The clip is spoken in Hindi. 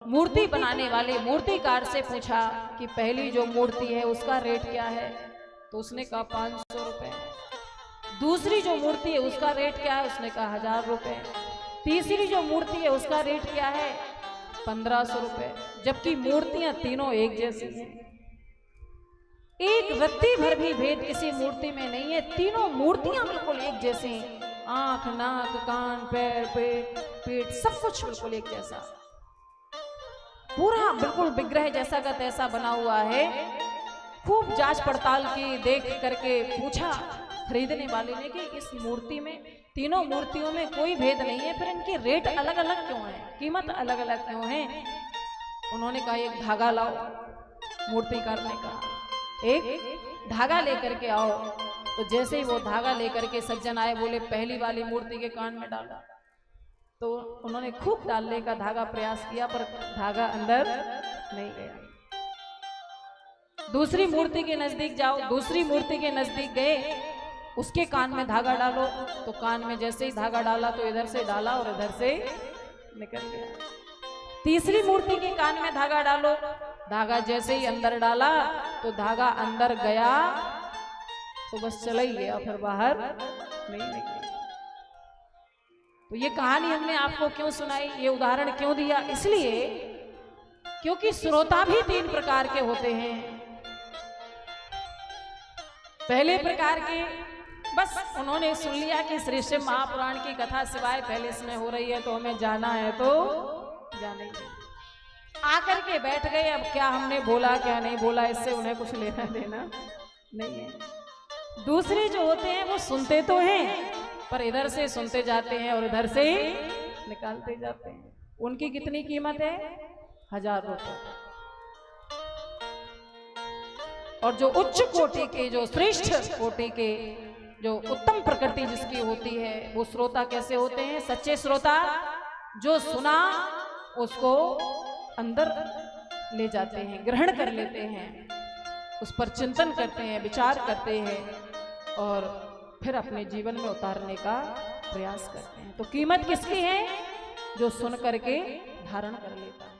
मूर्ति बनाने वाले मूर्तिकार से पूछा कि पहली जो मूर्ति है उसका रेट क्या है, तो उसने कहा 500 रुपए। दूसरी जो मूर्ति है उसका रेट क्या है, उसने कहा 1000 रुपए। तीसरी जो मूर्ति है उसका रेट क्या है, 1500 रुपए। जबकि मूर्तियां तीनों एक जैसी हैं, एक रत्ती भर भी भेद किसी मूर्ति में नहीं है। तीनों मूर्तियां बिल्कुल एक जैसी हैं, आंख, नाक, कान, पैर, पेट सब कुछ बिल्कुल एक जैसा, पूरा बिल्कुल विग्रह जैसा का तैसा बना हुआ है। खूब जांच पड़ताल की, देख करके पूछा खरीदने वाले ने कि इस मूर्ति में, तीनों मूर्तियों में कोई भेद नहीं है, फिर इनके रेट अलग अलग क्यों है, कीमत अलग अलग क्यों है। उन्होंने कहा एक धागा लाओ। मूर्तिकार ने कहा एक धागा लेकर के आओ। तो जैसे ही वो धागा लेकर के सज्जन आए, बोले पहली वाली मूर्ति के कान में डाला। तो उन्होंने खूब डालने का धागा प्रयास किया, पर धागा अंदर नहीं गया। दूसरी मूर्ति के नजदीक जाओ, दूसरी मूर्ति के नजदीक गए, उसके कान में धागा डालो। तो कान में जैसे ही धागा डाला तो इधर से डाला और इधर से निकल गया। तीसरी मूर्ति के कान में धागा डालो, धागा जैसे ही अंदर डाला तो धागा अंदर गया तो बस चला ही गया, फिर बाहर नहीं निकला। तो ये कहानी हमने आपको क्यों सुनाई, ये उदाहरण क्यों दिया, इसलिए क्योंकि श्रोता भी 3 प्रकार के होते हैं। पहले प्रकार के बस उन्होंने सुन लिया कि श्री शिव महापुराण की कथा सिवाय पैलेस में हो रही है तो हमें जाना है, तो जाने ही आकर के बैठ गए। अब क्या हमने बोला क्या नहीं बोला, इससे उन्हें कुछ लेना देना नहीं है। दूसरे जो होते हैं वो सुनते तो हैं, पर इधर से सुनते जाते हैं और इधर से निकालते जाते हैं। उनकी कितनी कीमत है, 1000 रुपए। और जो उच्च कोटि के, जो श्रेष्ठ कोटि के, जो उत्तम प्रकृति जिसकी होती है, वो श्रोता कैसे होते हैं, सच्चे श्रोता जो सुना उसको अंदर ले जाते हैं, ग्रहण कर लेते हैं, उस पर चिंतन करते हैं, विचार करते हैं और फिर अपने जीवन में उतारने का प्रयास करते हैं। तो कीमत किसकी है, जो सुन करके धारण कर लेता है।